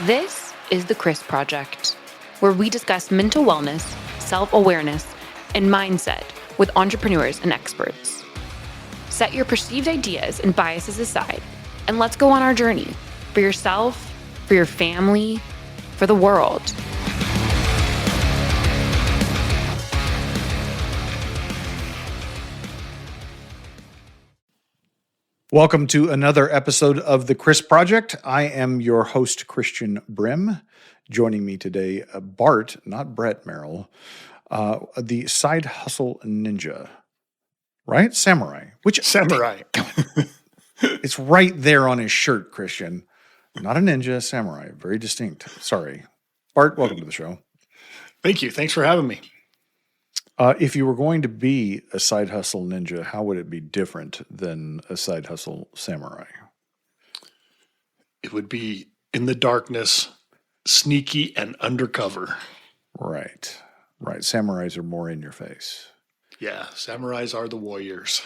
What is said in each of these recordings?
This is the Chris Project, where we discuss mental wellness, self-awareness, and mindset with entrepreneurs and experts. Set your perceived ideas and biases aside, and let's go on our journey for yourself, for your family, for the world. Welcome to another episode of The Chris Project. I am your host, Christian Brim. Joining me today, Bart, not Brett Merrell, the side hustle ninja, right? Samurai. Which Samurai. It's right there on his shirt, Christian. Not a ninja, samurai. Very distinct. Sorry. Bart, welcome to the show. Thank you. Thanks for having me. If you were going to be a side hustle ninja, how would it be different than a side hustle samurai? It would be in the darkness, sneaky and undercover. Right. Samurais are more in your face. Yeah, samurais are the warriors.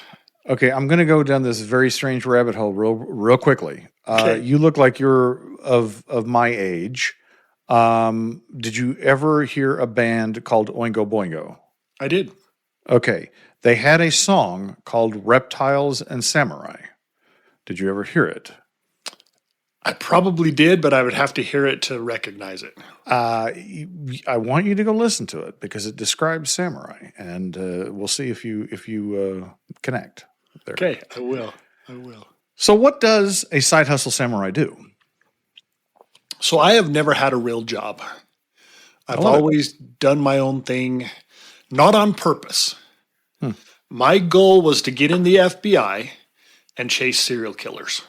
Okay, I'm going to go down this very strange rabbit hole real quickly. Okay. You look like you're of my age. Did you ever hear a band called Oingo Boingo? I did. Okay, they had a song called Reptiles and Samurai. Did you ever hear it? I probably did, but I would have to hear it to recognize it. I want you to go listen to it because it describes samurai, and we'll see if you connect there. Okay, I will. So what does a side hustle samurai do? So I have never had a real job. I've always done my own thing, not on purpose. My goal was to get in the FBI and chase serial killers.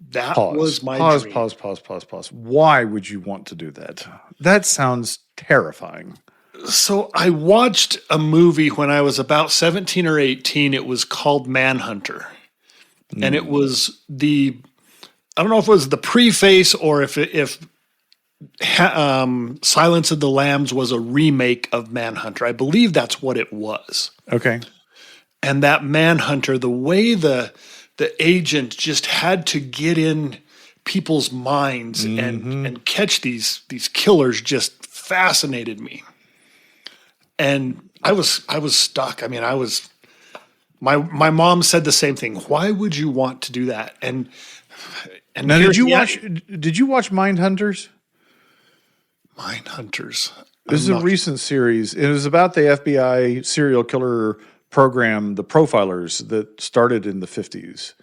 That was my dream. Pause. Why would you want to do that? That sounds terrifying. So I watched a movie when I was about 17 or 18. It was called Manhunter. And it was I don't know if it was the preface or if Silence of the Lambs was a remake of Manhunter. I believe that's what it was. Okay. And that Manhunter, the way the agent just had to get in people's minds and catch these killers just fascinated me. And I was stuck. I mean, my mom said the same thing. Why would you want to do that? And now, did you watch Mindhunters? Mindhunters. This is a recent series. It was about the FBI serial killer program, the Profilers, that started in the 50s.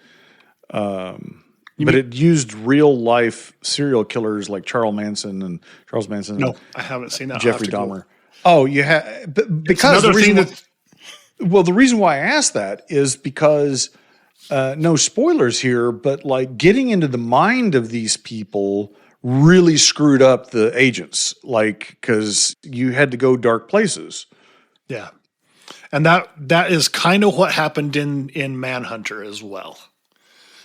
But it used real life serial killers like Charles Manson. No, I haven't seen that. Jeffrey Dahmer. Oh, you have because the reason why I asked that is because no spoilers here, but like getting into the mind of these people really screwed up the agents, like because you had to go dark places. Yeah. And that is kind of what happened in Manhunter as well.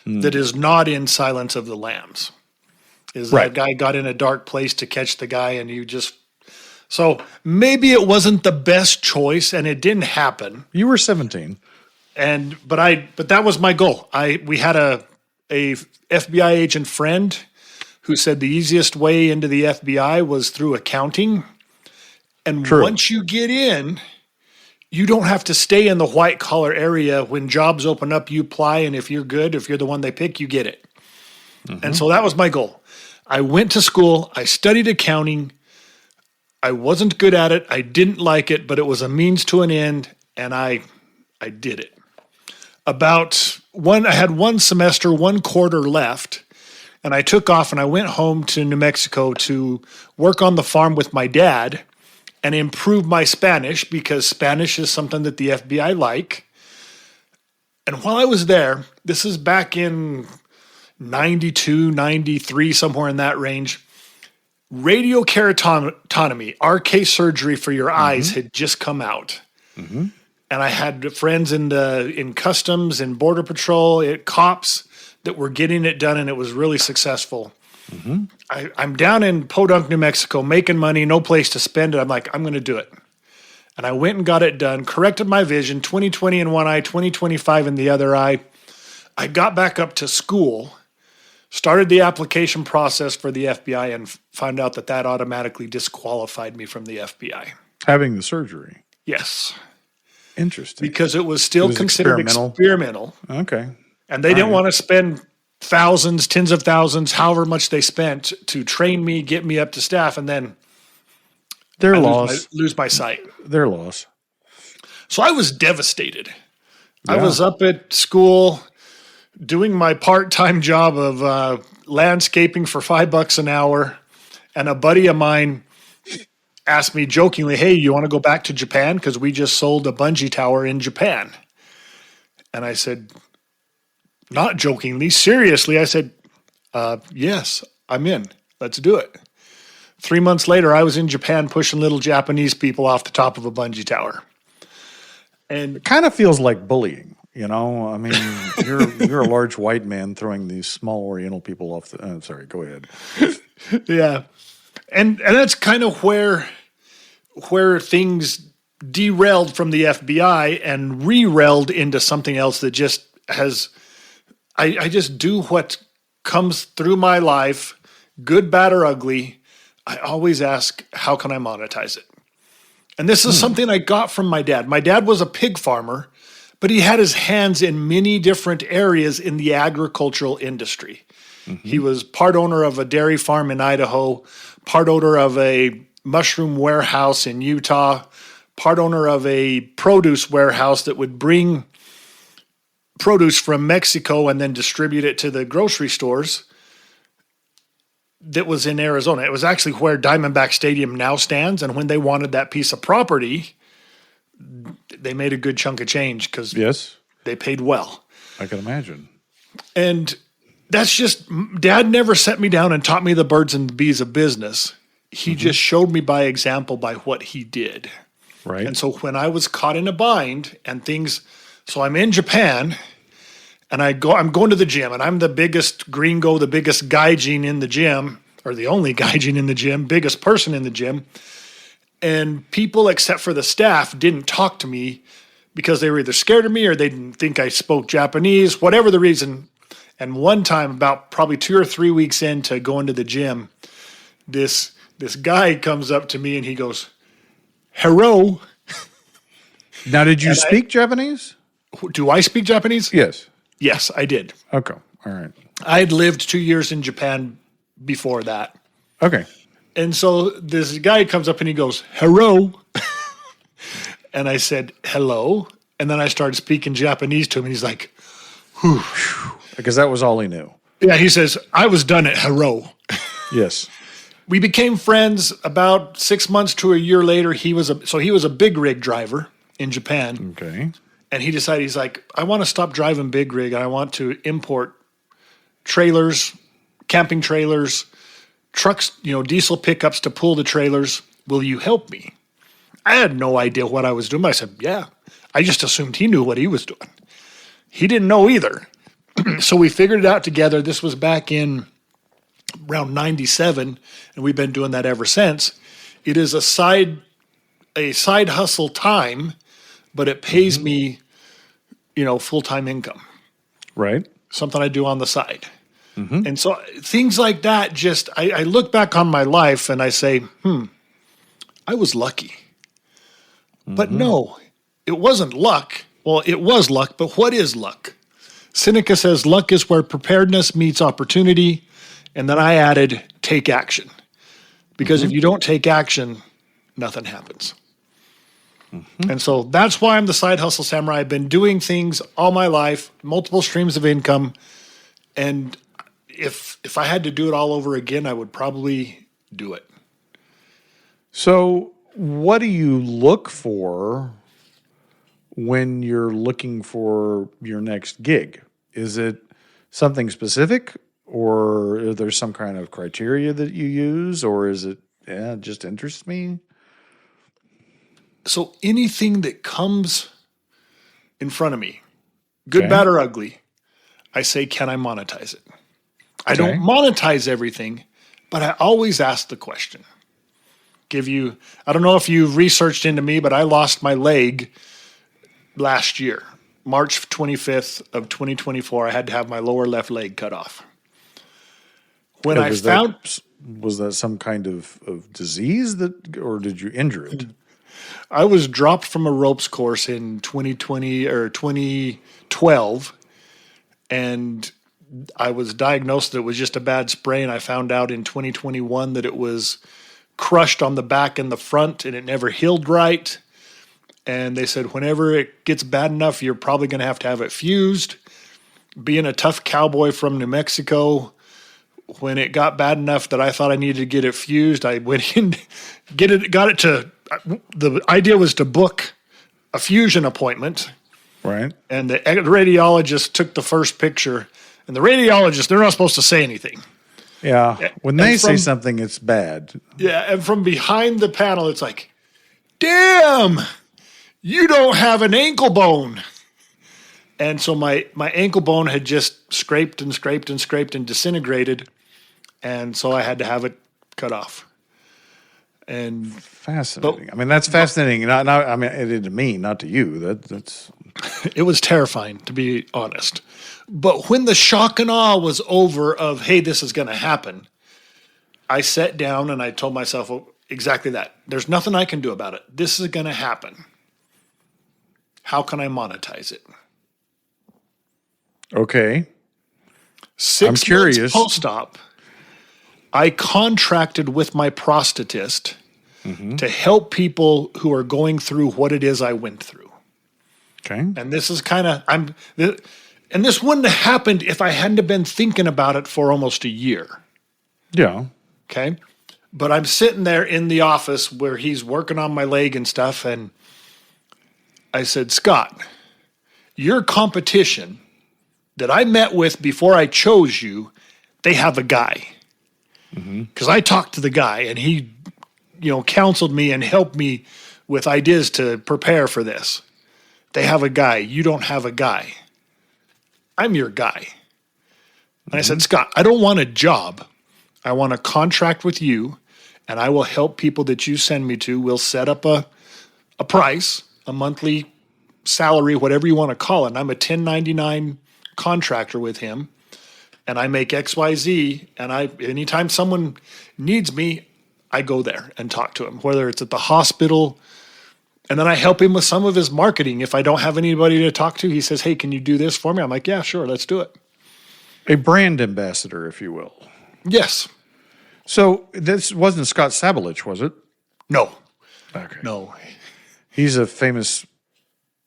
That is not in Silence of the Lambs. That guy got in a dark place to catch the guy, and so maybe it wasn't the best choice, and it didn't happen. You were 17, but that was my goal. We had a FBI agent friend who said the easiest way into the FBI was through accounting, and once you get in, you don't have to stay in the white collar area. When jobs open up, you apply, and if you're good, if you're the one they pick, you get it. And so that was my goal. I went to school, I studied accounting. I wasn't good at it. I didn't like it, but it was a means to an end, and I did it. I had one semester, one quarter left, and I took off and I went home to New Mexico to work on the farm with my dad and improve my Spanish, because Spanish is something that the FBI like. And while I was there, this is back in 92, 93, somewhere in that range, radiokeratotomy, RK surgery for your eyes, had just come out. And I had friends in customs, in border patrol, cops that were getting it done, and it was really successful. I'm down in Podunk, New Mexico, making money, no place to spend it. I'm like, I'm going to do it. And I went and got it done, corrected my vision, 20/20 in one eye, 20/25 in the other eye. I got back up to school started the application process for the FBI and found out that automatically disqualified me from the FBI. Having the surgery. Yes. Interesting. Because it was still considered experimental. Okay. And they didn't want to spend thousands, tens of thousands, however much they spent to train me, get me up to staff, and then lose my sight. Their loss. So I was devastated. Yeah. I was up at school doing my part-time job of landscaping for $5 an hour, and a buddy of mine asked me jokingly, "Hey, you want to go back to Japan? Because we just sold a bungee tower in Japan." And I said, not jokingly, seriously, I said, yes, I'm in. Let's do it. 3 months later, I was in Japan pushing little Japanese people off the top of a bungee tower. And it kind of feels like bullying, you know? I mean, you're a large white man throwing these small Oriental people off the... sorry, go ahead. Yeah. And that's kind of where things derailed from the FBI and re-railed into something else that just has... I just do what comes through my life, good, bad, or ugly. I always ask, how can I monetize it? And this is something I got from my dad. My dad was a pig farmer, but he had his hands in many different areas in the agricultural industry. Mm-hmm. He was part owner of a dairy farm in Idaho, part owner of a mushroom warehouse in Utah, part owner of a produce warehouse that would bring produce from Mexico and then distribute it to the grocery stores that was in Arizona. It was actually where Diamondback Stadium now stands. And when they wanted that piece of property, they made a good chunk of change because they paid well. I can imagine. And that's just, Dad never set me down and taught me the birds and the bees of business. He just showed me by example by what he did. Right. And so when I was caught in a bind and things... So I'm in Japan, and I'm going to the gym, and I'm the biggest gringo, the biggest gaijin in the gym, or the only gaijin in the gym, biggest person in the gym. And people, except for the staff, didn't talk to me because they were either scared of me or they didn't think I spoke Japanese, whatever the reason. And one time, about probably 2 or 3 weeks into going to the gym, this guy comes up to me and he goes, "Hello." Now, did you speak Japanese? Do I speak Japanese? Yes. Yes, I did. Okay. All right. I had lived 2 years in Japan before that. Okay. And so this guy comes up and he goes, "Hello." And I said, "Hello." And then I started speaking Japanese to him, and he's like, "Whew." Because that was all he knew. Yeah, he says, "I was done at hello." Yes. We became friends about 6 months to a year later. He was a big rig driver in Japan. Okay. And he decided, he's like, "I want to stop driving big rig. I want to import trailers, camping trailers, trucks, diesel pickups to pull the trailers. Will you help me?" I had no idea what I was doing. I said, "Yeah." I just assumed he knew what he was doing. He didn't know either. So we figured it out together. This was back in around 97, and we've been doing that ever since. It is a side hustle time, but it pays me, full-time income. Right. Something I do on the side. Mm-hmm. And so things like that, just, I look back on my life and I say, I was lucky. Mm-hmm. But no, it wasn't luck. Well, it was luck, but what is luck? Seneca says luck is where preparedness meets opportunity. And then I added, take action. Because if you don't take action, nothing happens. Mm-hmm. And so that's why I'm the Side Hustle Samurai. I've been doing things all my life, multiple streams of income. And if I had to do it all over again, I would probably do it. So what do you look for when you're looking for your next gig? Is it something specific, or is there some kind of criteria that you use, or is it, it just interests me? So anything that comes in front of me, good, bad, or ugly, I say, can I monetize it? I don't monetize everything, but I always ask the question. I don't know if you've researched into me, but I lost my leg last year. March 25th of 2024, I had to have my lower left leg cut off. When I found... Was that some kind of disease or did you injure it? I was dropped from a ropes course in 2020 or 2012, and I was diagnosed that it was just a bad sprain. I found out in 2021 that it was crushed on the back and the front, and it never healed right. And they said, whenever it gets bad enough, you're probably going to have it fused. Being a tough cowboy from New Mexico, when it got bad enough that I thought I needed to get it fused, I went in, got it to... The idea was to book a fusion appointment. Right. And the radiologist took the first picture. And the radiologist, they're not supposed to say anything. Yeah. When they say something, it's bad. Yeah. And from behind the panel, it's like, damn, you don't have an ankle bone. And so my ankle bone had just scraped and scraped and scraped and disintegrated. And so I had to have it cut off. And fascinating. I mean, that's fascinating. I mean, it is to me, not to you. That's. It was terrifying, to be honest. But when the shock and awe was over of, hey, this is going to happen, I sat down and I told myself exactly that. There's nothing I can do about it. This is going to happen. How can I monetize it? Okay. 6 months post-op, I contracted with my prosthetist to help people who are going through what it is I went through. Okay. And this is kind of, and this wouldn't have happened if I hadn't been thinking about it for almost a year. Yeah. Okay. But I'm sitting there in the office where he's working on my leg and stuff. And I said, Scott, your competition that I met with before I chose you, they have a guy. Because I talked to the guy and he, counseled me and helped me with ideas to prepare for this. They have a guy. You don't have a guy. I'm your guy. And I said, Scott, I don't want a job. I want a contract with you, and I will help people that you send me to. We'll set up a price, a monthly salary, whatever you want to call it. And I'm a 1099 contractor with him. And I make XYZ, and anytime someone needs me, I go there and talk to him, whether it's at the hospital, and then I help him with some of his marketing. If I don't have anybody to talk to, he says, hey, can you do this for me? I'm like, yeah, sure, let's do it. A brand ambassador, if you will. Yes. So this wasn't Scott Sabelich, was it? No. Okay. No. He's a famous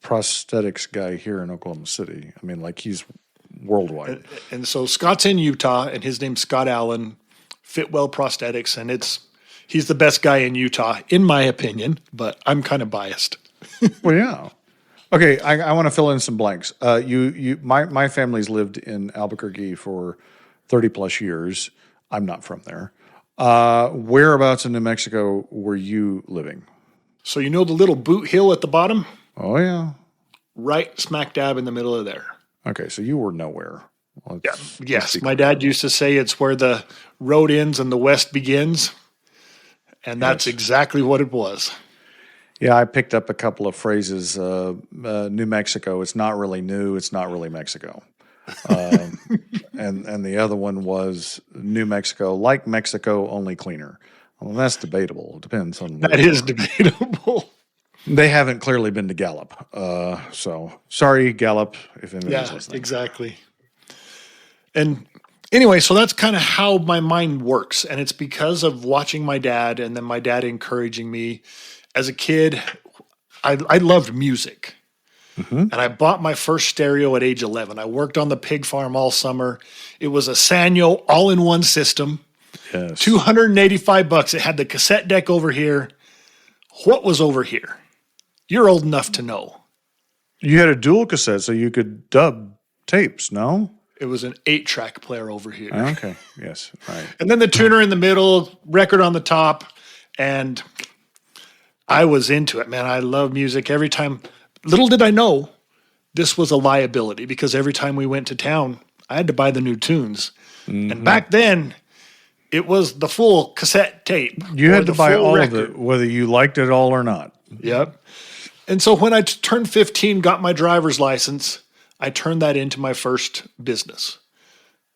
prosthetics guy here in Oklahoma City. I mean, like he's worldwide. And so Scott's in Utah, and his name's Scott Allen, Fitwell Prosthetics, and he's the best guy in Utah, in my opinion, but I'm kind of biased. Well, yeah. Okay, I want to fill in some blanks. My family's lived in Albuquerque for 30 plus years. I'm not from there. Whereabouts in New Mexico were you living? So you know the little boot hill at the bottom? Oh, yeah. Right smack dab in the middle of there. Okay, so you were nowhere. Yes, my dad used to say it's where the road ends and the west begins, and that's exactly what it was. Yeah, I picked up a couple of phrases. New Mexico, it's not really new, it's not really Mexico. And the other one was New Mexico, like Mexico, only cleaner. Well, that's debatable. It depends on. That is debatable. They haven't clearly been to Gallup. So sorry, Gallup, if anybody's listening. Exactly. And anyway, so that's kind of how my mind works. And it's because of watching my dad and then my dad encouraging me. As a kid, I loved music. And I bought my first stereo at age 11. I worked on the pig farm all summer. It was a Sanyo all-in-one system. Yes. $285. It had the cassette deck over here. What was over here? You're old enough to know. You had a dual cassette, so you could dub tapes, no? It was an 8-track player over here. Okay, yes, right. And then the tuner in the middle, record on the top, and I was into it, man. I love music. Every time, little did I know, this was a liability because every time we went to town, I had to buy the new tunes. And back then, it was the full cassette tape. You had to buy all of it, whether you liked it all or not. Yep. And so when I turned 15, got my driver's license, I turned that into my first business.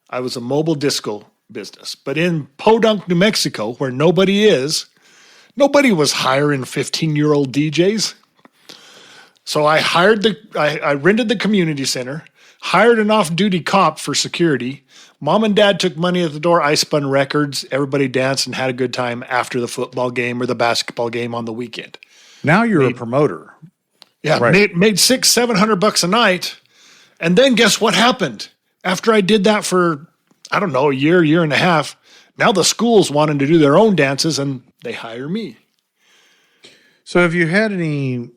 I was a mobile disco business. But in Podunk, New Mexico, where nobody was hiring 15-year-old DJs. So I I rented the community center, hired an off-duty cop for security. Mom and dad took money at the door. I spun records. Everybody danced and had a good time after the football game or the basketball game on the weekend. Now you're a promoter. Yeah, right. made $600-700 a night. And then guess what happened? After I did that for, I don't know, a year and a half, now the schools wanted to do their own dances and they hire me. So have you had any,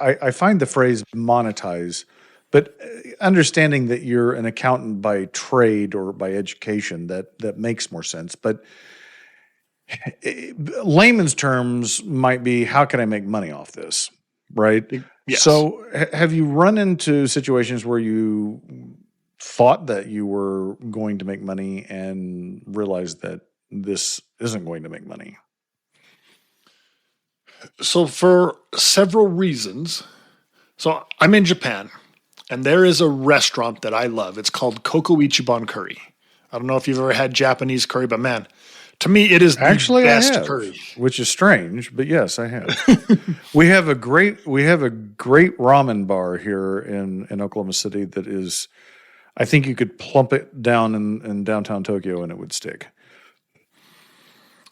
I find the phrase monetize, but understanding that you're an accountant by trade or by education, that makes more sense. But layman's terms might be, how can I make money off this? Right? Yes. So have you run into situations where you thought that you were going to make money and realized that this isn't going to make money? So for several reasons. So I'm in Japan, and there is a restaurant that I love. It's called Koko Ichiban Curry. I don't know if you've ever had Japanese curry, but man, to me it is actually the best I have, curry. Which is strange, but yes, I have. we have a great ramen bar here in Oklahoma City that is, I think you could plump it down in downtown Tokyo and it would stick.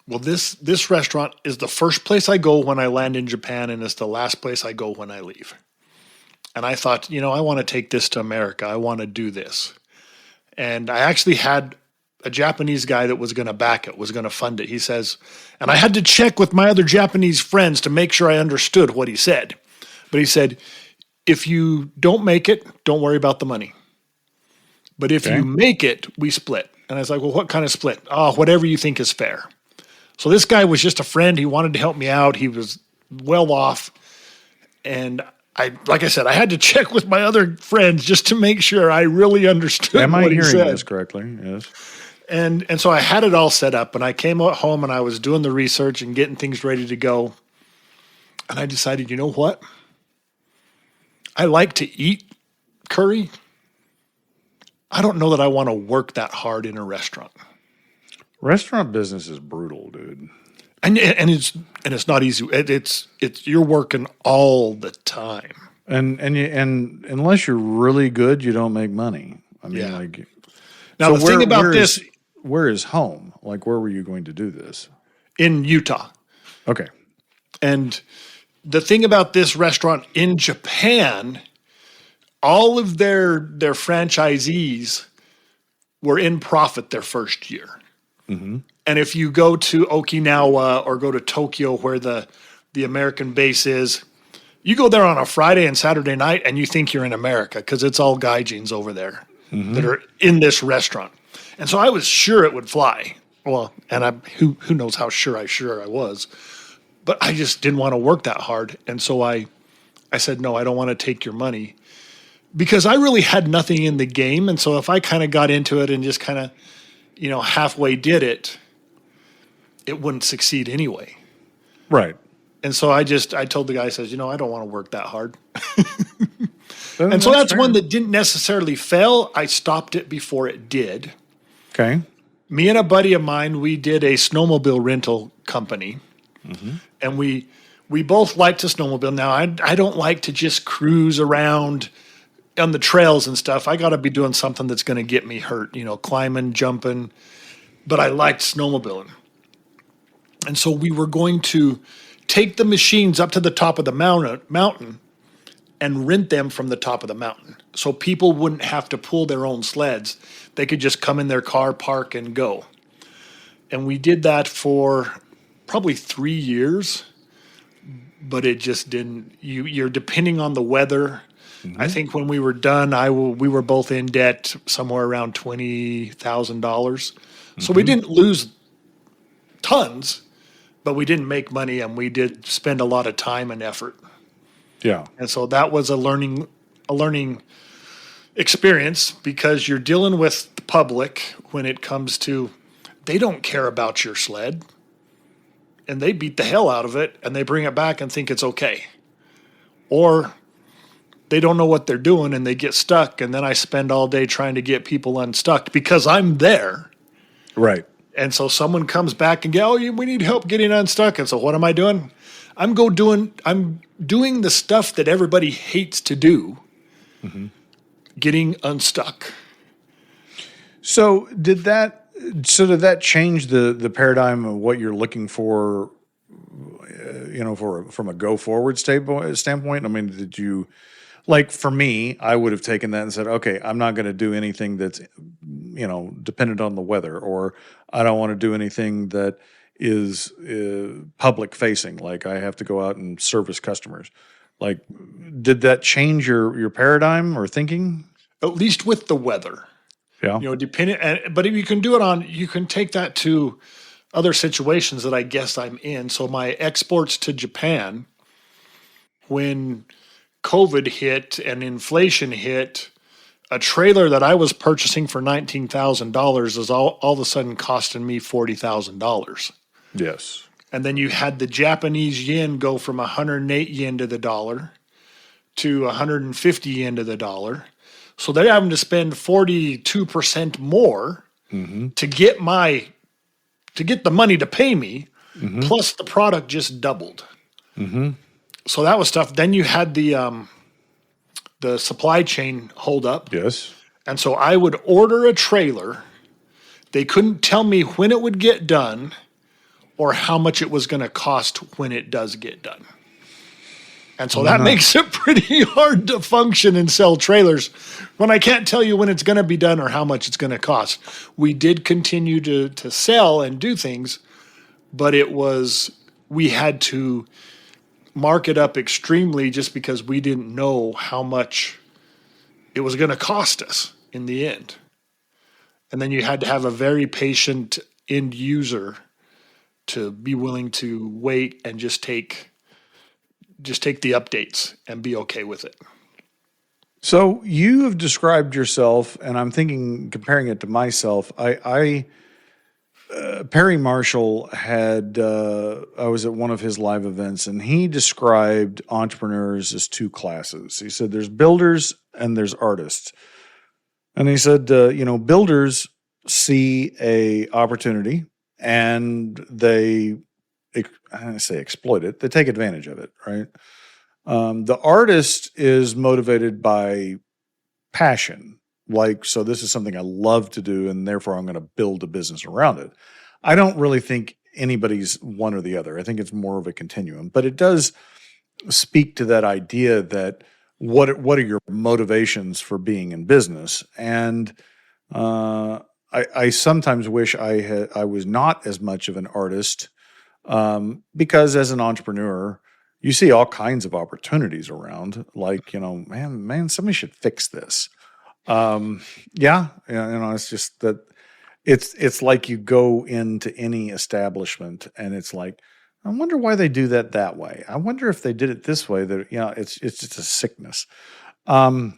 Well, this restaurant is the first place I go when I land in Japan, and it's the last place I go when I leave. And I thought, I want to take this to America. I want to do this. And I actually had a Japanese guy that was going to back it, was going to fund it. He says, and I had to check with my other Japanese friends to make sure I understood what he said. But he said, if you don't make it, don't worry about the money. But if you make it, we split. And I was like, well, what kind of split? Oh, whatever you think is fair. So this guy was just a friend. He wanted to help me out. He was well off. And like I said, I had to check with my other friends just to make sure I really understood what he said. Am I hearing this correctly? Yes. And so I had it all set up, and I came home and I was doing the research and getting things ready to go. And I decided, you know what? I like to eat curry. I don't know that I want to work that hard in a restaurant. Restaurant business is brutal, dude. And it's not easy. It's you're working all the time. And unless you're really good, you don't make money. I mean, now the thing about this, where is home? Like, where were you going to do this? In Utah. Okay. And the thing about this restaurant in Japan, all of their franchisees were in profit their first year. Mm-hmm. And if you go to Okinawa or go to Tokyo, where the American base is, you go there on a Friday and Saturday night and you think you're in America because it's all gaijins over there that are in this restaurant. And so I was sure it would fly. Well, and who knows how sure I was. But I just didn't want to work that hard. And so I said, no, I don't want to take your money. Because I really had nothing in the game. And so if I kind of got into it and just kind of, halfway did it, it wouldn't succeed anyway. Right. And so I told the guy, I says, I don't want to work that hard. And so that's one that didn't necessarily fail. I stopped it before it did. Okay. Me and a buddy of mine, we did a snowmobile rental company. Mm-hmm. And we both like to snowmobile. Now, I don't like to just cruise around on the trails and stuff. I got to be doing something that's going to get me hurt, climbing, jumping. But I liked snowmobiling. And so we were going to take the machines up to the top of the mountain and rent them from the top of the mountain. So people wouldn't have to pull their own sleds. They could just come in their car, park, and go. And we did that for probably 3 years, but it just didn't. You're depending on the weather. Mm-hmm. I think when we were done, we were both in debt somewhere around $20,000. So we didn't lose tons, but we didn't make money, and we did spend a lot of time and effort. Yeah. And so that was a learning experience, because you're dealing with the public when it comes to, they don't care about your sled, and they beat the hell out of it and they bring it back and think it's okay. Or they don't know what they're doing and they get stuck. And then I spend all day trying to get people unstuck because I'm there. Right. And so someone comes back and goes, oh, we need help getting unstuck. And so what am I doing? I'm doing the stuff that everybody hates to do, getting unstuck. So did that change the paradigm of what you're looking for, from a go forward standpoint? I mean, did you, like for me, I would have taken that and said, okay, I'm not going to do anything that's, dependent on the weather, or I don't want to do anything that is public facing. Like I have to go out and service customers. Like, did that change your paradigm or thinking? At least with the weather. Yeah. But if you can take that to other situations that I guess I'm in. So my exports to Japan, when COVID hit and inflation hit, a trailer that I was purchasing for $19,000 is all of a sudden costing me $40,000. Yes. And then you had the Japanese yen go from 108 yen to the dollar to 150 yen to the dollar. So they're having to spend 42% more to get the money to pay me, plus the product just doubled. So that was tough. Then you had the supply chain hold up. Yes. And so I would order a trailer. They couldn't tell me when it would get done or how much it was going to cost when it does get done. And so that makes it pretty hard to function and sell trailers when I can't tell you when it's going to be done or how much it's going to cost. We did continue to sell and do things, but we had to mark it up extremely just because we didn't know how much it was going to cost us in the end. And then you had to have a very patient end user to be willing to wait and just take the updates and be okay with it. So you have described yourself, and I'm thinking, comparing it to myself, Perry Marshall I was at one of his live events, and he described entrepreneurs as two classes. He said there's builders and there's artists. And he said, builders see a opportunity and I don't say exploit it, they take advantage of it, right? The artist is motivated by passion. So this is something I love to do, and therefore I'm going to build a business around it. I don't really think anybody's one or the other. I think it's more of a continuum, but it does speak to that idea that what are your motivations for being in business? And I sometimes wish I was not as much of an artist, because as an entrepreneur, you see all kinds of opportunities around. Like, man, somebody should fix this. It's just that it's like you go into any establishment and it's like, I wonder why they do that way. I wonder if they did it this way. That it's just a sickness. Do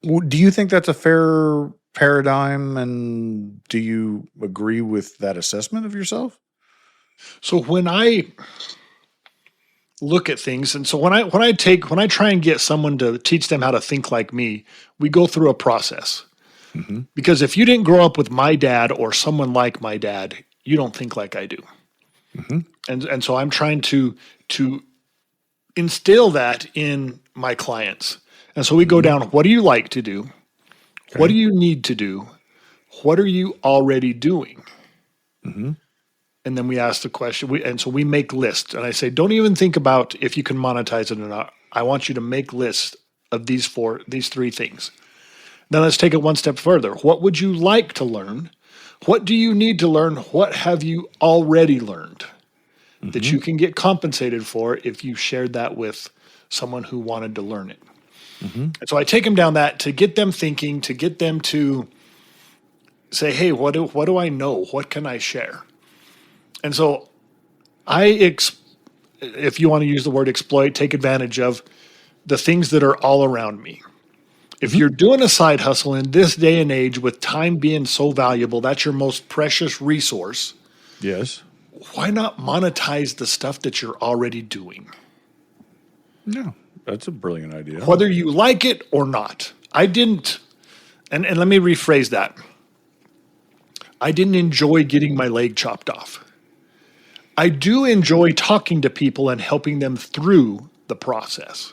you think that's a fair paradigm, and do you agree with that assessment of yourself? So when I look at things, and so when I try and get someone to teach them how to think like me, we go through a process. Because if you didn't grow up with my dad or someone like my dad, you don't think like I do. And so I'm trying to instill that in my clients. And so we go down, what do you like to do? Okay. What do you need to do? What are you already doing? And then we ask the question, and so we make lists. And I say, don't even think about if you can monetize it or not. I want you to make lists of these three things. Now let's take it one step further. What would you like to learn? What do you need to learn? What have you already learned that you can get compensated for if you shared that with someone who wanted to learn it? And so I take them down that to get them thinking, to get them to say, hey, what do I know? What can I share? And so if you want to use the word exploit, take advantage of the things that are all around me. If you're doing a side hustle in this day and age with time being so valuable, that's your most precious resource. Yes. Why not monetize the stuff that you're already doing? No. That's a brilliant idea. Whether you like it or not. I didn't, and let me rephrase that. I didn't enjoy getting my leg chopped off. I do enjoy talking to people and helping them through the process.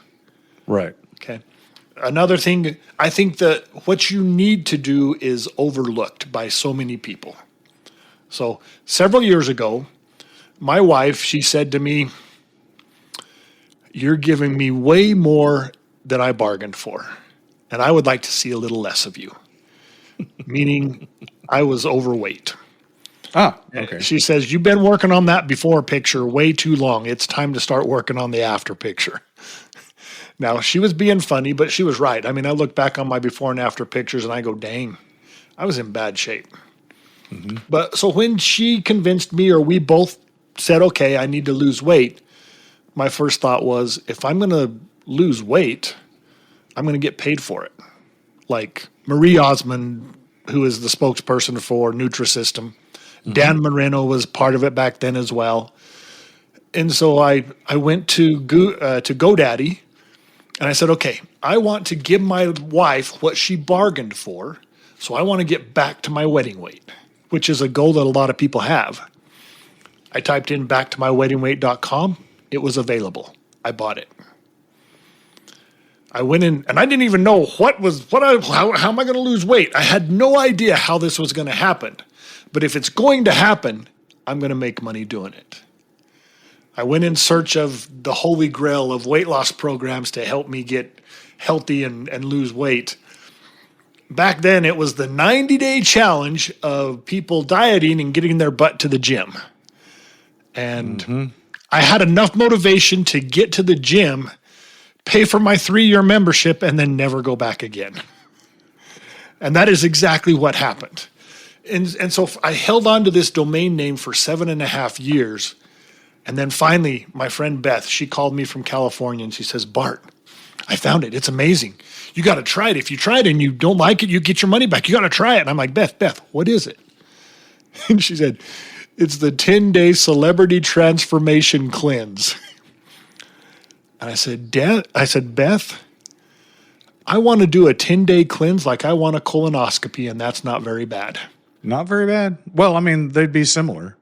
Right. Okay. Another thing, I think that what you need to do is overlooked by so many people. So several years ago, my wife, she said to me, "You're giving me way more than I bargained for, and I would like to see a little less of you." Meaning I was overweight. Ah, okay. She says, "You've been working on that before picture way too long. It's time to start working on the after picture." Now, she was being funny, but she was right. I mean, I look back on my before and after pictures and I go, dang, I was in bad shape. Mm-hmm. But so when she convinced me, or we both said, okay, I need to lose weight, my first thought was, if I'm going to lose weight, I'm going to get paid for it. Like Marie Osmond, who is the spokesperson for Nutrisystem, mm-hmm. Dan Moreno was part of it back then as well. And so I went to GoDaddy, and I said, okay, I want to give my wife what she bargained for, so I want to get back to my wedding weight, which is a goal that a lot of people have. I typed in backtomyweddingweight.com. It was available. I bought it. I went in, and I didn't even know how am I going to lose weight? I had no idea how this was going to happen. But if it's going to happen, I'm going to make money doing it. I went in search of the holy grail of weight loss programs to help me get healthy and lose weight. Back then, it was the 90-day challenge of people dieting and getting their butt to the gym. And mm-hmm. I had enough motivation to get to the gym, pay for my 3-year membership, and then never go back again. And that is exactly what happened. And so I held on to this domain name for 7.5 years. And then finally, my friend Beth, she called me from California and she says, "Bart, I found it. It's amazing. You got to try it. If you try it and you don't like it, you get your money back. You got to try it." And I'm like, Beth, what is it?" And she said, "It's the 10-day celebrity transformation cleanse." And I said, "Beth, I want to do a 10-day cleanse like I want a colonoscopy, and that's not very bad." Not very bad. Well, I mean, they'd be similar.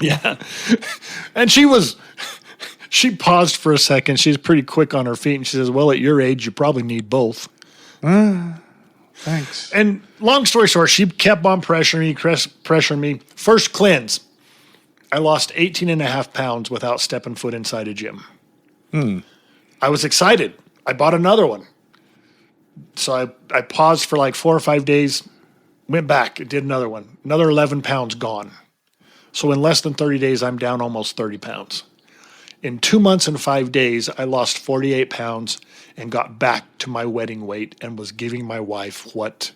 Yeah. And she paused for a second. She's pretty quick on her feet. And she says, "Well, at your age, you probably need both." Thanks. And long story short, she kept on pressuring me. First cleanse, I lost 18.5 pounds without stepping foot inside a gym. I was excited. I bought another one. So I paused for like 4 or 5 days, went back, did another one. Another 11 pounds gone. So in less than 30 days, I'm down almost 30 pounds. In 2 months and 5 days, I lost 48 pounds and got back to my wedding weight and was giving my wife what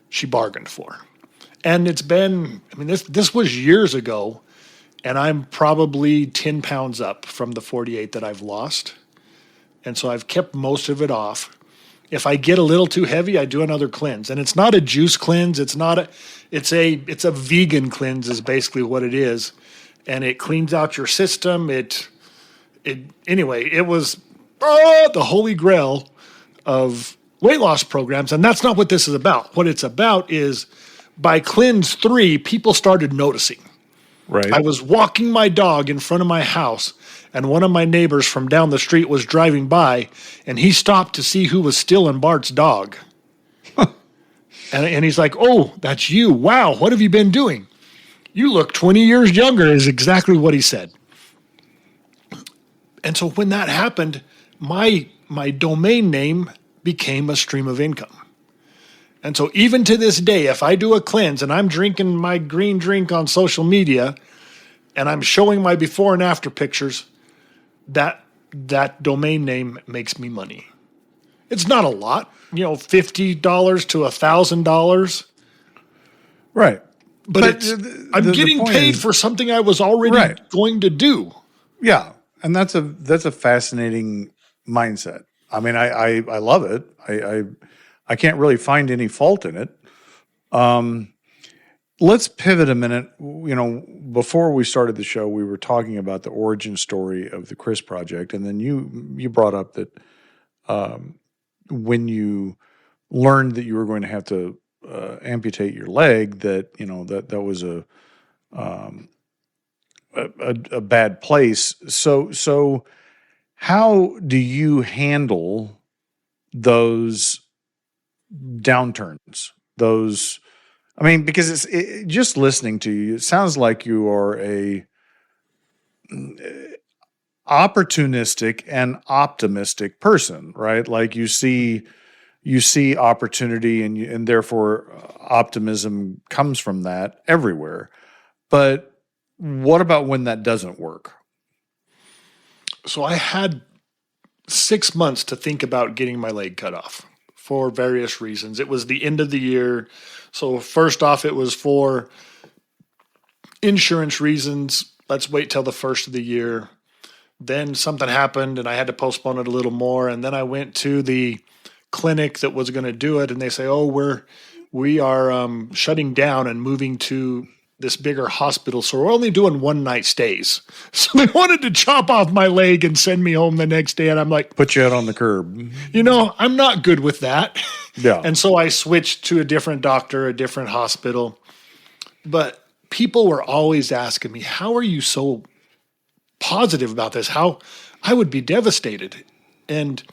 she bargained for. And it's been, I mean, this was years ago, and I'm probably 10 pounds up from the 48 that I've lost. And so I've kept most of it off. If I get a little too heavy, I do another cleanse. And it's not a juice cleanse. It's a vegan cleanse is basically what it is. And it cleans out your system. Anyway, it was the holy grail of weight loss programs. And that's not what this is about. What it's about is by cleanse 3, people started noticing. Right. I was walking my dog in front of my house, and one of my neighbors from down the street was driving by, and he stopped to see who was stealing Bart's dog. And he's like, "Oh, that's you. Wow, what have you been doing? You look 20 years younger," is exactly what he said. And so when that happened, my domain name became a stream of income. And so even to this day, if I do a cleanse and I'm drinking my green drink on social media and I'm showing my before and after pictures, that domain name makes me money. It's not a lot, $50 to $1,000. Right. But I'm getting paid for something I was already going to do. Yeah. And that's a fascinating mindset. I mean, I love it. I can't really find any fault in it. let's pivot a minute. Before we started the show, we were talking about the origin story of the Chris Project, and then you brought up that when you learned that you were going to have to amputate your leg, that was a bad place. So how do you handle those downturns? Because just listening to you, it sounds like you are a opportunistic and optimistic person, right? Like you see opportunity, and therefore optimism comes from that everywhere. But what about when that doesn't work? So I had 6 months to think about getting my leg cut off for various reasons. It was the end of the year. So first off, it was for insurance reasons. Let's wait till the first of the year. Then something happened and I had to postpone it a little more. And then I went to the clinic that was going to do it, and they say, "Oh, we are shutting down and moving to this bigger hospital, so we're only doing one night stays." So they wanted to chop off my leg and send me home the next day, and I'm like, put you out on the curb. I'm not good with that. Yeah. And so I switched to a different doctor, a different hospital. But people were always asking me, "How are you so positive about this?" How I would be devastated. And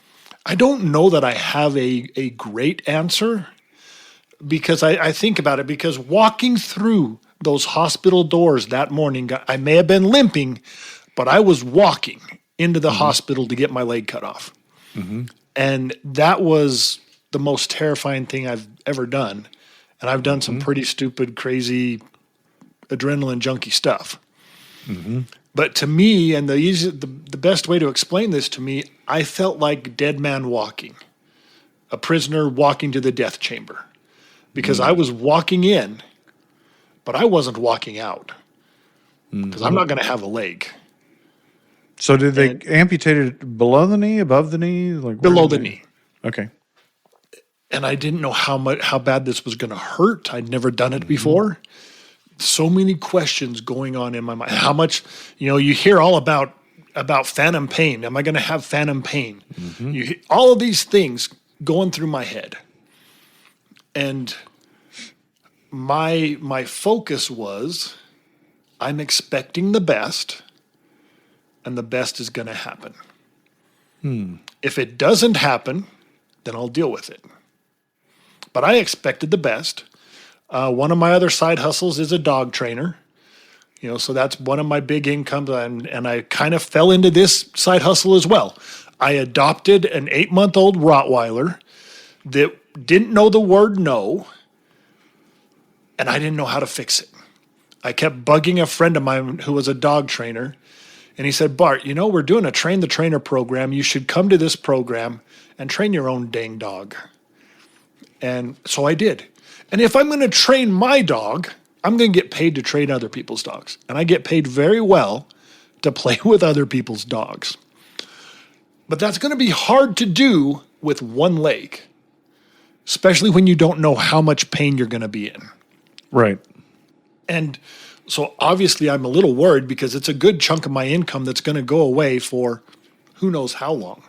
I don't know that I have a great answer, because I think about it, because walking through those hospital doors that morning, I may have been limping, but I was walking into the hospital to get my leg cut off. Mm-hmm. And that was the most terrifying thing I've ever done. And I've done some pretty stupid, crazy, adrenaline junkie stuff. Mm-hmm. But to me, and the best way to explain this to me, I felt like dead man walking, a prisoner walking to the death chamber, because I was walking in, but I wasn't walking out, because I'm not going to have a leg. So did they amputate it below the knee, above the knee? Like Below the knee. Okay. And I didn't know how bad this was going to hurt. I'd never done it before. So many questions going on in my mind. How much, you hear all about phantom pain. Am I going to have phantom pain? All of these things going through my head. And my focus was, I'm expecting the best, and the best is going to happen. If it doesn't happen, then I'll deal with it. But I expected the best. One of my other side hustles is a dog trainer. So that's one of my big incomes, and I kind of fell into this side hustle as well. I adopted an 8-month-old Rottweiler that didn't know the word no, and I didn't know how to fix it. I kept bugging a friend of mine who was a dog trainer, and he said, "Bart, we're doing a train the trainer program. You should come to this program and train your own dang dog." And so I did. And if I'm going to train my dog, I'm going to get paid to train other people's dogs. And I get paid very well to play with other people's dogs. But that's going to be hard to do with one leg, especially when you don't know how much pain you're going to be in. Right. And so obviously I'm a little worried, because it's a good chunk of my income that's going to go away for who knows how long.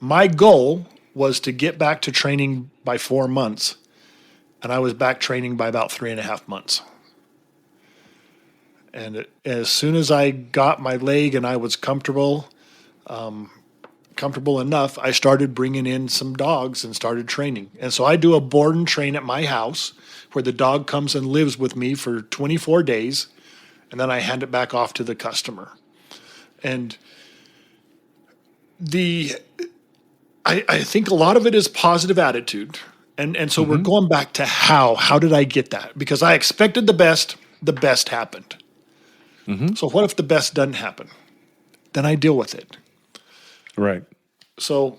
My goal was to get back to training by 4 months. And I was back training by about 3.5 months. And as soon as I got my leg and I was comfortable enough, I started bringing in some dogs and started training. And so I do a board and train at my house, where the dog comes and lives with me for 24 days, and then I hand it back off to the customer. And I think a lot of it is positive attitude. And so we're going back to how did I get that? Because I expected the best happened. So what if the best doesn't happen? Then I deal with it. Right. So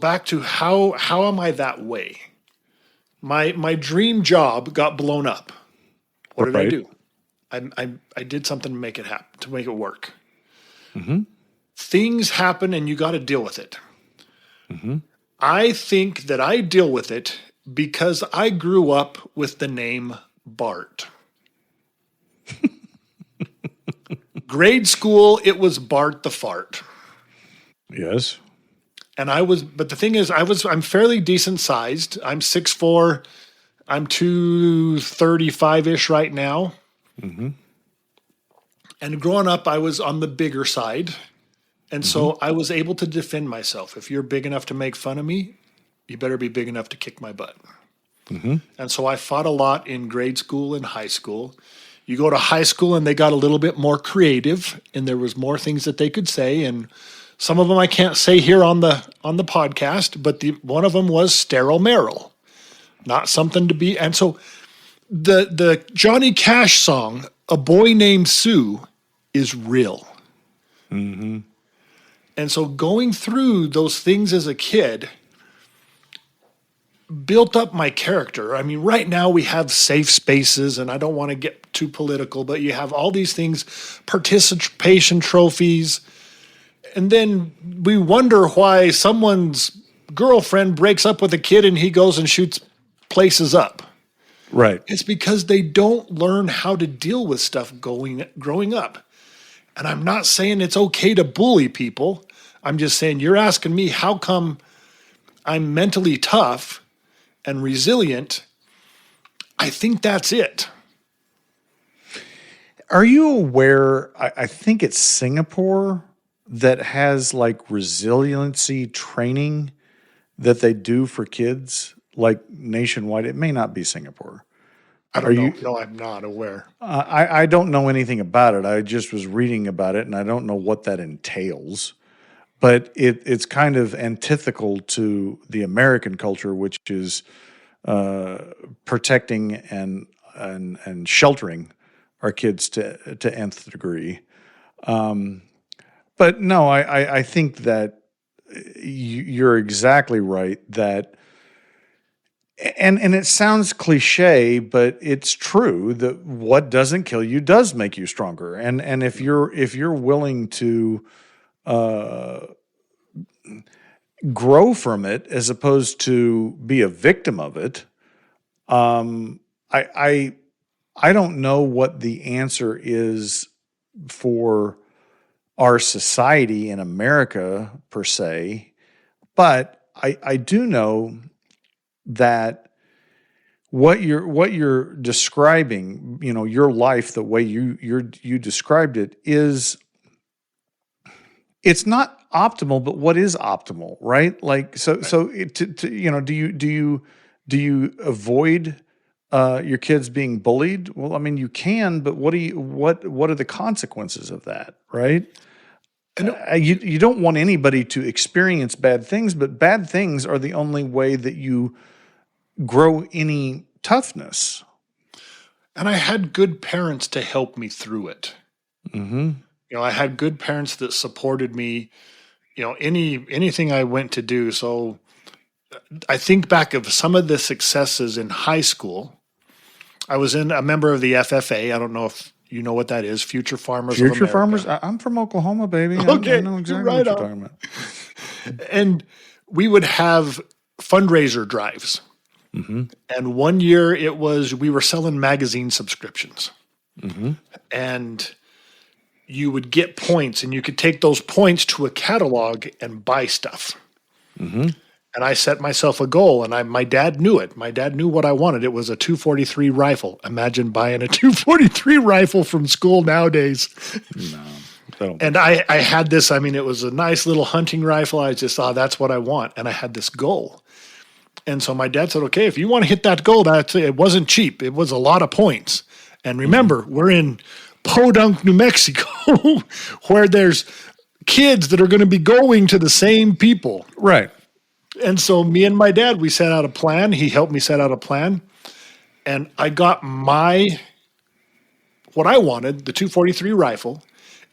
back to how am I that way? My dream job got blown up. What did I do? I did something to make it happen, to make it work. Things happen and you got to deal with it. I think that I deal with it Because I grew up with the name Bart. Grade school, it was Bart the Fart. Yes. And but the thing is, I'm fairly decent sized. I'm 6'4", I'm 235-ish right now. Mm-hmm. And growing up, I was on the bigger side. And so I was able to defend myself. If you're big enough to make fun of me, you better be big enough to kick my butt. Mm-hmm. And so I fought a lot in grade school and high school. You go to high school and they got a little bit more creative, and there was more things that they could say. And some of them I can't say here on the podcast, but one of them was sterile Merrell, not something to be. And so the Johnny Cash song, "A Boy Named Sue," is real. Mm-hmm. And so going through those things as a kid built up my character. I mean, right now we have safe spaces, and I don't want to get too political, but you have all these things, participation trophies, and then we wonder why someone's girlfriend breaks up with a kid and he goes and shoots places up. Right. It's because they don't learn how to deal with stuff growing up. And I'm not saying it's okay to bully people. I'm just saying, you're asking me how come I'm mentally tough and resilient. I think that's it. Are you aware? I think it's Singapore that has like resiliency training that they do for kids, like nationwide. It may not be Singapore. I don't know. No, I'm not aware. I don't know anything about it. I just was reading about it, and I don't know what that entails. But it's kind of antithetical to the American culture, which is protecting and sheltering our kids to nth degree. But no, I think that you're exactly right that. And it sounds cliche, but it's true that what doesn't kill you does make you stronger. And if you're willing to grow from it as opposed to be a victim of it, I don't know what the answer is for our society in America per se, but I do know that what you're describing, your life, the way you described it, it's not optimal, but what is optimal, right? Like so do you avoid your kids being bullied? Well, I mean, you can, but what are the consequences of that, right? You don't want anybody to experience bad things, but bad things are the only way that you grow any toughness. And I had good parents to help me through it. Mm-hmm. I had good parents that supported me, anything I went to do. So I think back of some of the successes in high school. I was a member of the FFA. I don't know if you know what that is, Future Farmers of America. Future Farmers? I'm from Oklahoma, baby. Okay, I know exactly right what you're on. talking about. And we would have fundraiser drives. Mm-hmm. And one year we were selling magazine subscriptions. Mm-hmm. And you would get points, and you could take those points to a catalog and buy stuff. Mm-hmm. And I set myself a goal, and my dad knew it. My dad knew what I wanted. It was a 243 rifle. Imagine buying a 243 rifle from school nowadays. No. And I had this, it was a nice little hunting rifle. I just thought, that's what I want. And I had this goal. And so my dad said, okay, if you want to hit that goal, it wasn't cheap. It was a lot of points. And remember, we're in Podunk, New Mexico, where there's kids that are going to be going to the same people. Right. And so me and my dad, we set out a plan. He helped me set out a plan. And I got what I wanted, the 243 rifle.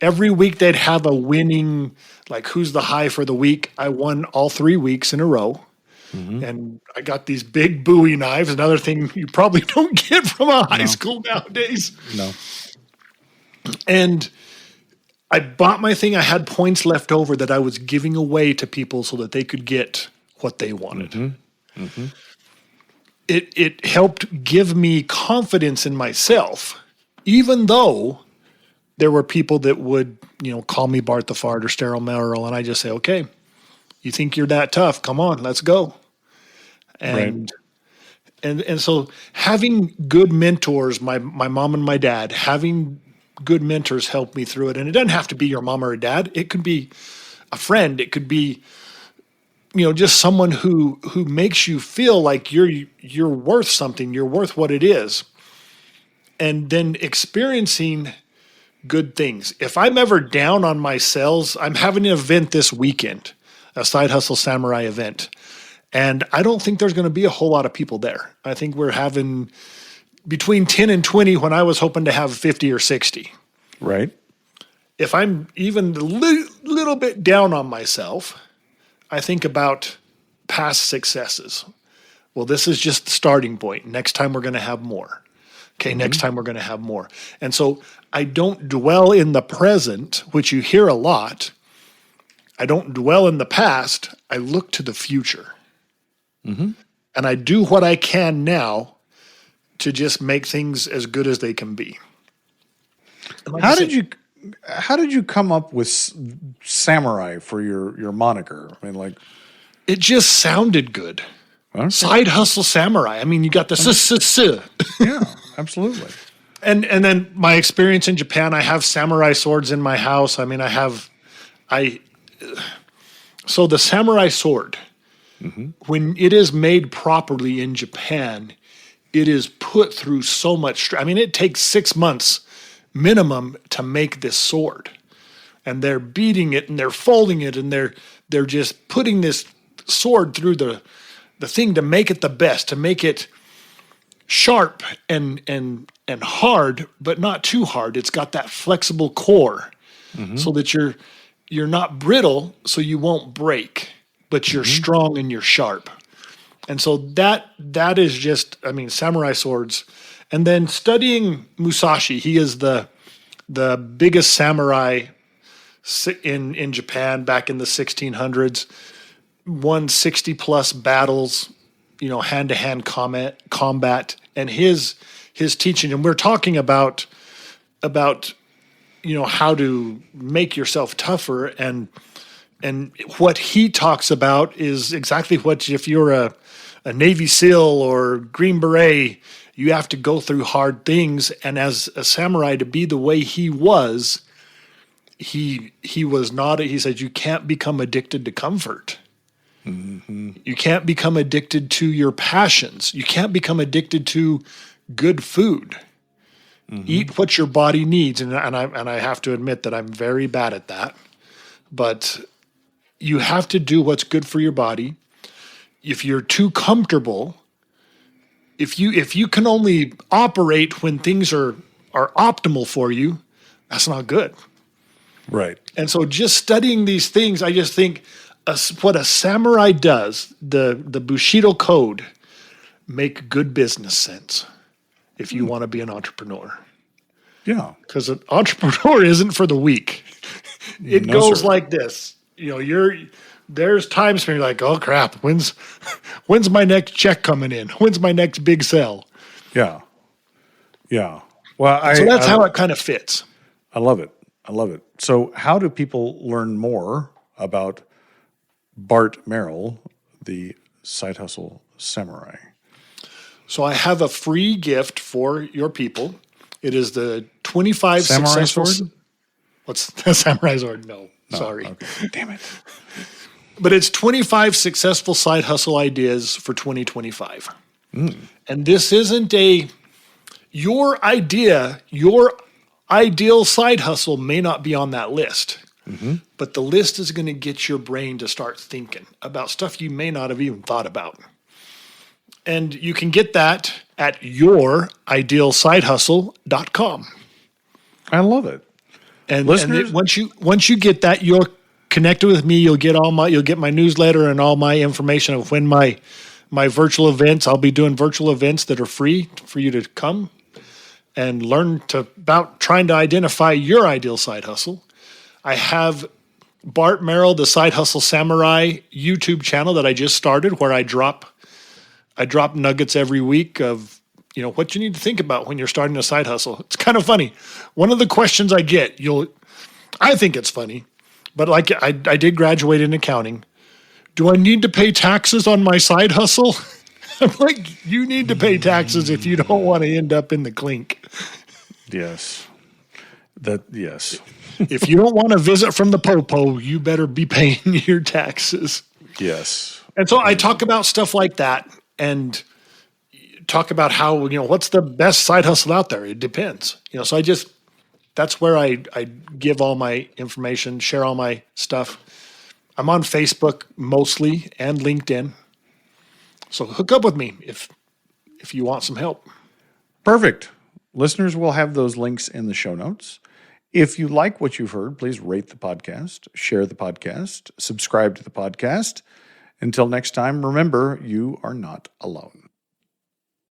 Every week they'd have a winning, like who's the high for the week. I won all 3 weeks in a row. Mm-hmm. And I got these big Bowie knives, another thing you probably don't get from a high school nowadays. No. And I bought my thing. I had points left over that I was giving away to people so that they could get what they wanted. Mm-hmm. Mm-hmm. it helped give me confidence in myself, even though there were people that would, call me Bart the Fart or Sterile Merrell, and I just say, okay, you think you're that tough? Come on, let's go. And and so having good mentors, my mom and my dad, having good mentors helped me through it. And it doesn't have to be your mom or a dad. It could be a friend. It could be, just someone who makes you feel like you're worth something. You're worth what it is. And then experiencing good things. If I'm ever down on my cells, I'm having an event this weekend, a Side Hustle Samurai event. And I don't think there's going to be a whole lot of people there. I think we're having between 10 and 20 when I was hoping to have 50 or 60. Right. If I'm even a little bit down on myself, I think about past successes. Well, this is just the starting point. Next time we're going to have more. Okay, next time we're going to have more. And so I don't dwell in the present, which you hear a lot. I don't dwell in the past. I look to the future. And I do what I can now to just make things as good as they can be. Like how did you come up with Samurai for your moniker? I mean, like, it just sounded good. Okay. Side Hustle Samurai. I mean, you got the Yeah, absolutely. And then my experience in Japan, I have samurai swords in my house. I mean, so the samurai sword, when it is made properly in Japan, it is put through so much. I mean, it takes 6 months minimum to make this sword, and they're beating it and they're folding it and they're just putting this sword through the thing to make it the best, to make it sharp and hard, but not too hard. It's got that flexible core so that you're not brittle, so you won't break, but you're strong and you're sharp. And so that is just, I mean, samurai swords. And then studying Musashi, he is the biggest samurai in Japan back in the 1600s, won 60 plus battles, hand-to-hand combat, and his teaching. And we're talking about how to make yourself tougher, and what he talks about is exactly what, if you're a Navy SEAL or Green Beret, you have to go through hard things. And as a samurai, to be the way he was, he was not. He said, you can't become addicted to comfort. You can't become addicted to your passions. You can't become addicted to good food. Eat what your body needs. And I have to admit that I'm very bad at that. But you have to do what's good for your body. If you're too comfortable, if you can only operate when things are optimal for you, that's not good. Right. And so just studying these things, I just think what a samurai does, the Bushido code, make good business sense if you want to be an entrepreneur. Yeah. Because an entrepreneur isn't for the weak. It goes like this. There's times when you're like, oh crap, when's my next check coming in? When's my next big sell? Yeah. Yeah. Well, so that's how it kind of fits. I love it. So how do people learn more about Bart Merrell, the Side Hustle Samurai? So I have a free gift for your people. It is the 25 Samurai successful sword? What's the samurai sword? No, sorry. Okay. Damn it. But it's 25 successful side hustle ideas for 2025. And this isn't your idea, your ideal side hustle may not be on that list. But the list is going to get your brain to start thinking about stuff you may not have even thought about. And you can get that at youridealsidehustle.com. I love it. And Listeners, once you get that, you're connected with me. You'll get my newsletter and all my information of when my virtual events. I'll be doing virtual events that are free for you to come and learn about trying to identify your ideal side hustle. I have Bart Merrell, the Side Hustle Samurai YouTube channel that I just started, where I drop I drop nuggets every week of, what you need to think about when you're starting a side hustle. It's kind of funny. One of the questions I get, I think it's funny, but like I did graduate in accounting. Do I need to pay taxes on my side hustle? I'm like, you need to pay taxes if you don't want to end up in the clink. Yes. Yes. If you don't want to visit from the popo, you better be paying your taxes. Yes. And so I talk about stuff like that and talk about how, what's the best side hustle out there? It depends. So that's where I give all my information, share all my stuff. I'm on Facebook mostly and LinkedIn. So hook up with me if you want some help. Perfect. Listeners will have those links in the show notes. If you like what you've heard, please rate the podcast, share the podcast, subscribe to the podcast. Until next time, remember, you are not alone.